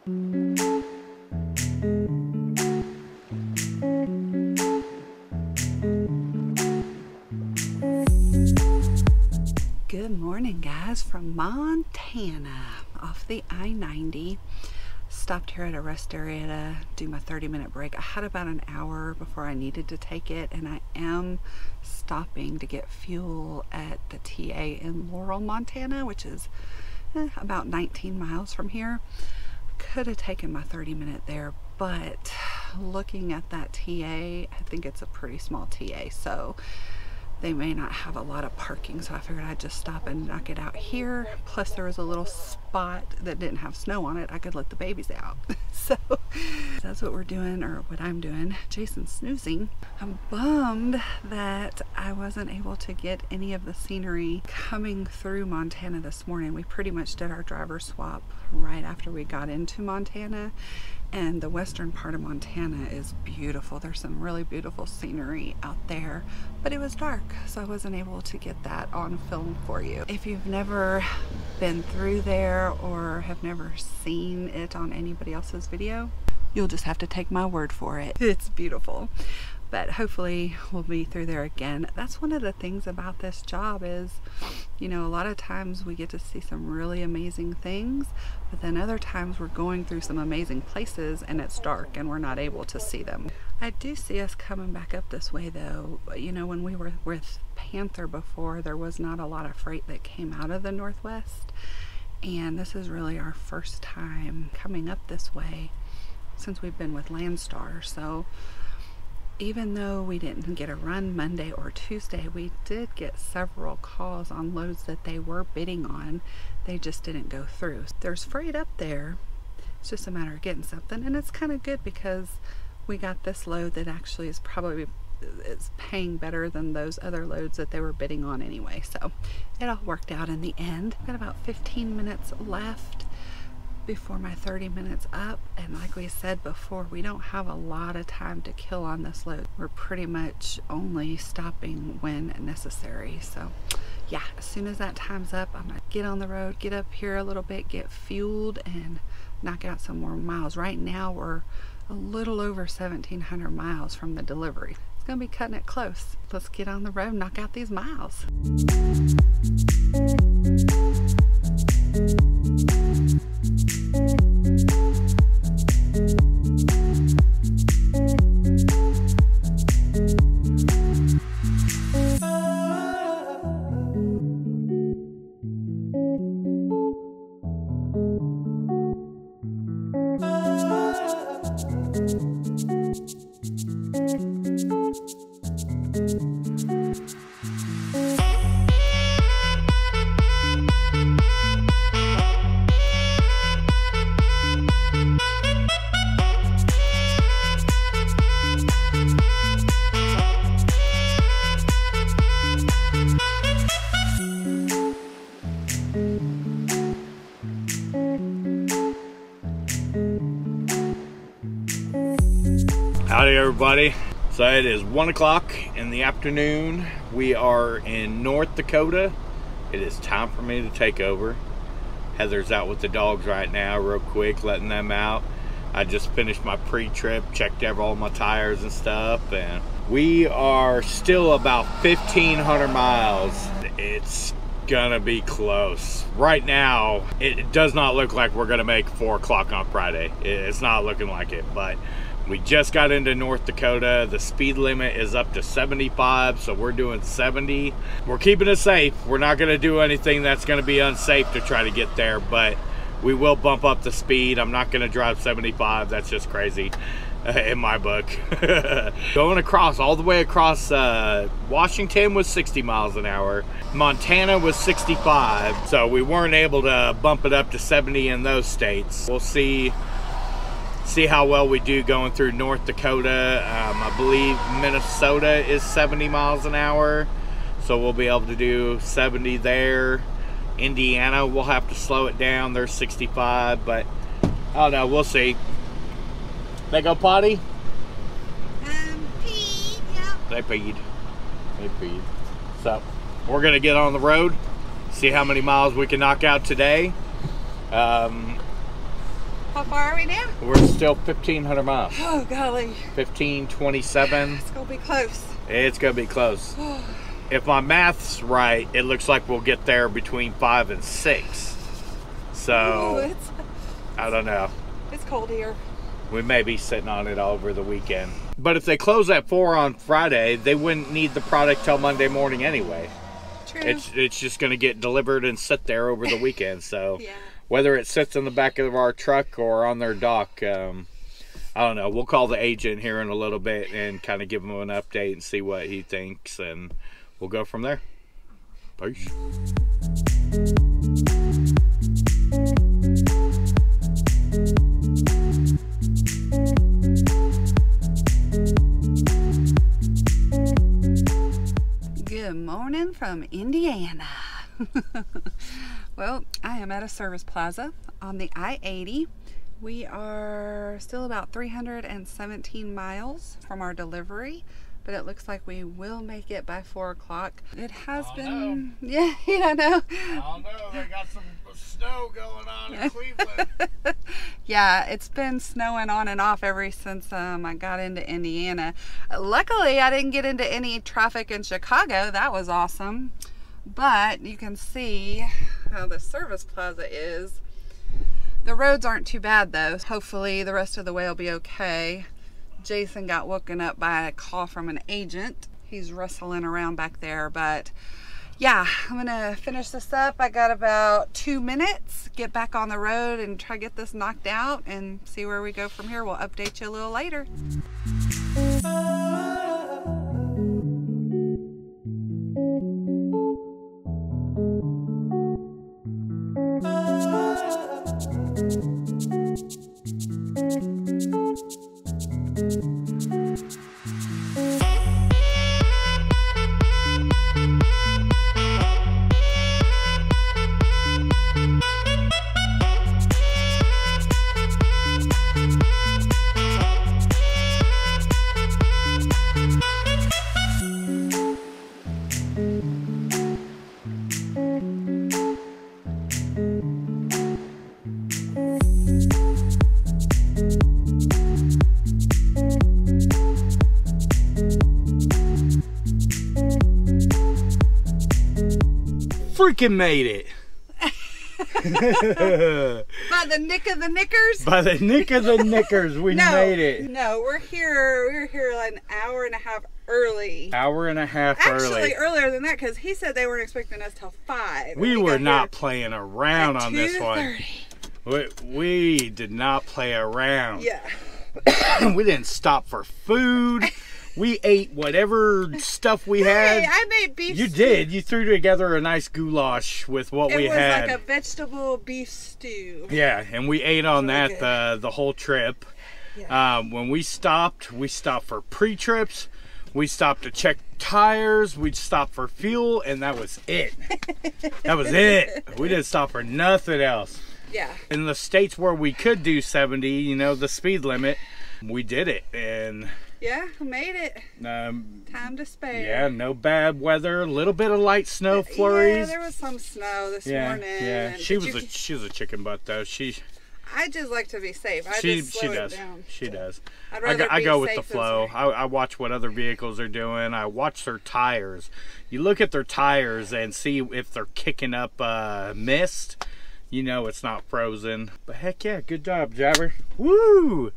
Good morning, guys, from Montana off the I-90. Stopped here at a rest area to do my 30-minute break. I had about an hour before I needed to take it, and I am stopping to get fuel at the TA in Laurel, Montana, which is about 19 miles from here. Could have taken my 30-minute there, but looking at that TA, I think it's a pretty small TA, so they may not have a lot of parking, so I figured I'd just stop and knock it out here. Plus there was a little spot that didn't have snow on it. I could let the babies out. So that's what we're doing, or what I'm doing. Jason's snoozing. I'm bummed that I wasn't able to get any of the scenery coming through Montana this morning. We pretty much did our driver swap right after we got into Montana. And the western part of Montana is beautiful. There's some really beautiful scenery out there, but it was dark, so I wasn't able to get that on film for you. If you've never been through there or have never seen it on anybody else's video, you'll just have to take my word for it. It's beautiful. But hopefully we'll be through there again. That's one of the things about this job is, you know, a lot of times we get to see some really amazing things, but then other times we're going through some amazing places and it's dark and we're not able to see them. I do see us coming back up this way though. You know, when we were with Panther before, there was not a lot of freight that came out of the Northwest. And this is really our first time coming up this way since we've been with Landstar. So even though we didn't get a run Monday or Tuesday, we did get several calls on loads that they were bidding on. They just didn't go through. There's freight up there. It's just a matter of getting something. And it's kind of good because we got this load that actually is probably paying better than those other loads that they were bidding on anyway. So it all worked out in the end. I've got about 15 minutes left before my 30 minutes up, and like we said before, we don't have a lot of time to kill on this load. We're pretty much only stopping when necessary. So yeah, as soon as that time's up, I'm gonna get on the road, get up here a little bit, get fueled, and knock out some more miles. Right now we're a little over 1,700 miles from the delivery. It's gonna be cutting it close. Let's get on the road, knock out these miles. Howdy everybody. So it is 1 o'clock in the afternoon. We are in North Dakota. It is time for me to take over. Heather's out with the dogs right now real quick, letting them out. I just finished my pre-trip, checked all my tires and stuff, and we are still about 1,500 miles. It's gonna be close. Right now, it does not look like we're gonna make 4 o'clock on Friday. It's not looking like it, but we just got into North Dakota. The speed limit is up to 75, so we're doing 70. We're keeping it safe. We're not gonna do anything that's gonna be unsafe to try to get there, but we will bump up the speed. I'm not gonna drive 75, that's just crazy in my book. Going across, all the way across Washington was 60 miles an hour. Montana was 65, so we weren't able to bump it up to 70 in those states. We'll see how well we do going through North Dakota. I believe Minnesota is 70 miles an hour, so we'll be able to do 70 there. Indiana, we'll have to slow it down. They're 65, but I don't know, we'll see. They go potty? Pee, yeah. They peed. So we're gonna get on the road, see how many miles we can knock out today. How far are we now? We're still 1,500 miles. Oh, golly. 1527. It's going to be close. It's going to be close. If my math's right, it looks like we'll get there between 5 and 6. So, Ooh, I don't know. it's cold here. We may be sitting on it all over the weekend. But if they close at 4 on Friday, they wouldn't need the product till Monday morning anyway. True. It's just going to get delivered and sit there over the weekend. So Yeah. whether it sits in the back of our truck or on their dock, I don't know. We'll call the agent here in a little bit and kind of give him an update and see what he thinks, and we'll go from there. Peace. Good morning from Indiana. Well, I am at a service plaza on the I-80. We are still about 317 miles from our delivery, but it looks like we will make it by 4 o'clock. It has been, yeah, I know. I don't know. They got some snow going on in Cleveland. Yeah, it's been snowing on and off ever since I got into Indiana. Luckily, I didn't get into any traffic in Chicago. That was awesome. But you can see how the service plaza is. The roads aren't too bad though. Hopefully the rest of the way will be okay. Jason got woken up by a call from an agent. He's rustling around back there, but yeah, I'm gonna finish this up. I got about 2 minutes, get back on the road and try to get this knocked out and see where we go from here. We'll update you a little later. Freaking made it. By the nick of the knickers? By the nick of the knickers, we made it. No, we're here like an hour and a half early. Hour and a half early. Actually, earlier than that, because he said they weren't expecting us till 5. We were not playing around on this one. 2:30. We did not play around. Yeah. We didn't stop for food. We ate whatever stuff we had. Hey, I made beef You stew. did. You threw together a nice goulash with what we had. It was like a vegetable beef stew. Yeah, and we ate on Really that the whole trip. Yeah. When we stopped for pre-trips. We stopped to check tires. We stopped for fuel, and that was it. That was it. We didn't stop for nothing else. Yeah. In the states where we could do 70, you know, the speed limit, we did it. And Yeah, made it. Time to spare. yeah, no bad weather. A little bit of light snow flurries. Yeah, there was some snow this morning. Yeah, she was but a chicken butt though. I just like to be safe. She just slow does. It down. She does. I'd rather I be go with the safe than flow. sorry. I watch what other vehicles are doing. I watch their tires. You look at their tires and see if they're kicking up mist. You know it's not frozen. But heck yeah, good job, Jabber. Woo!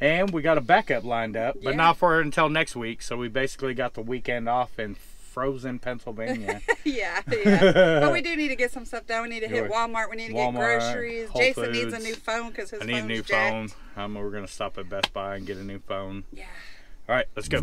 And we got a backup lined up, but Yeah. not for until next week. So we basically got the weekend off in frozen Pennsylvania. Yeah. But we do need to get some stuff done. We need to hit Right. Walmart. We need to Walmart, get groceries. Whole Jason needs a Foods. new phone because his I need a phone's new jacked. phone. We're gonna stop at Best Buy and get a new phone. Yeah. All right, let's go.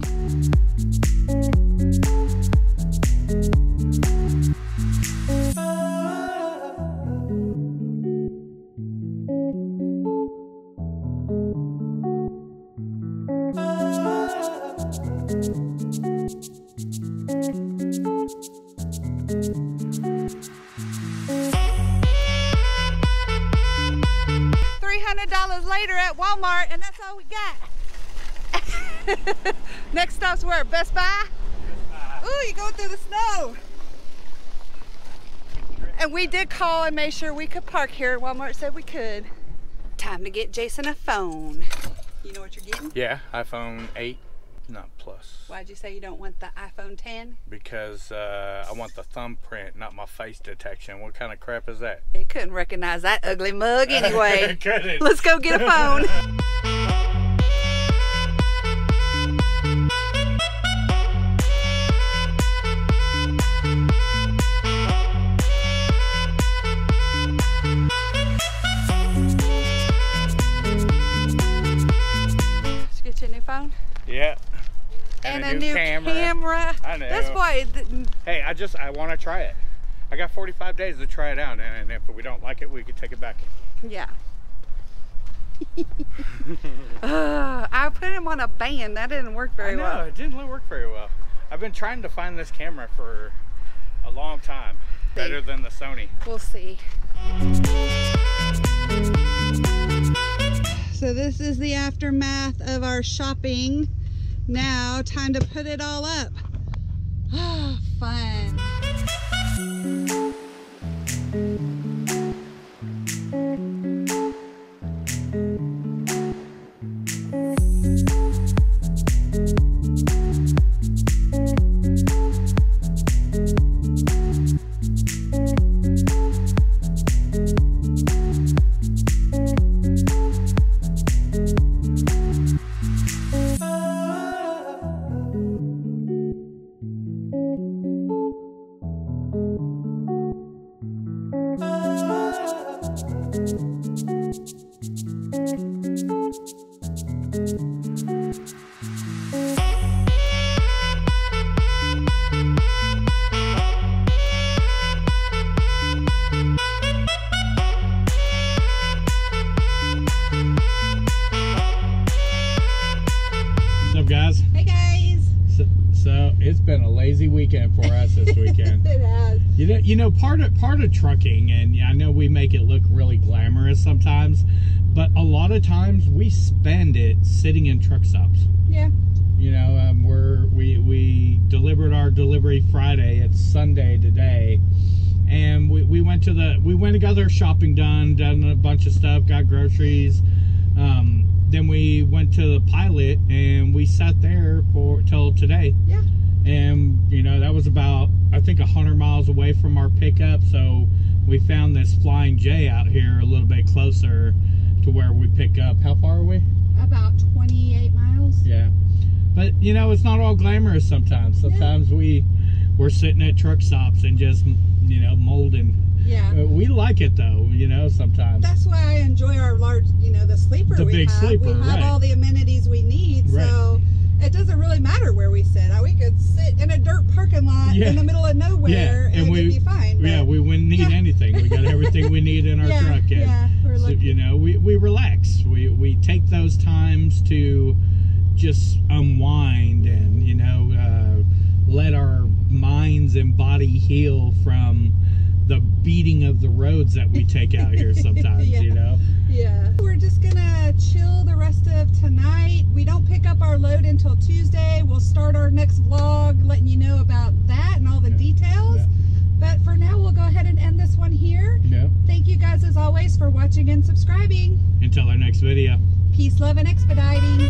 $300 later at Walmart, and that's all we got. Next stop's where? Best Buy? Ooh, you're going through the snow. And we did call and make sure we could park here. Walmart said we could. Time to get Jason a phone. You know what you're getting? Yeah, iPhone 8, not Plus. Why'd you say you don't want the iPhone 10? Because I want the thumbprint, not my face detection. What kind of crap is that? It couldn't recognize that ugly mug anyway. Couldn't. Let's go get a phone. Did you get your new phone? Yeah. And a new camera. I know. That's why. Hey, I want to try it. I got 45 days to try it out, and if we don't like it, we could take it back. Yeah. I put him on a band. That didn't work very well. It didn't work very well. I've been trying to find this camera for a long time. Better than the Sony. We'll see. So this is the aftermath of our shopping. Now, time to put it all up. Ah, fun. Guys. Hey guys. So it's been a lazy weekend for us this weekend. It has. You know, part of trucking, and I know we make it look really glamorous sometimes, but a lot of times we spend it sitting in truck stops. Yeah. You know, we delivered our delivery Friday. It's Sunday today, and we went and got our shopping done a bunch of stuff, got groceries. Then we went to the Pilot and we sat there till today. Yeah. And you know, that was about, I think, 100 miles away from our pickup. So we found this Flying J out here a little bit closer to where we pick up. How far are we? About 28 miles. Yeah. But you know, it's not all glamorous sometimes. Sometimes we're sitting at truck stops and just, you know, molding. Yeah. We like it though, you know, sometimes. That's why I enjoy our large, you know, the sleeper we have. The big sleeper, right. We have all the amenities we need, so it doesn't really matter where we sit. We could sit in a dirt parking lot in the middle of nowhere and it'd be fine. But, we wouldn't need anything. We got everything we need in our truck. And, so, you know, we relax. We take those times to just unwind and, you know, let our minds and body heal from the beating of the roads that we take out here sometimes, you know? Yeah. We're just gonna chill the rest of tonight. We don't pick up our load until Tuesday. We'll start our next vlog letting you know about that and all the details. Yeah. But for now, we'll go ahead and end this one here. Yeah. Thank you guys as always for watching and subscribing. Until our next video. Peace, love, and expediting.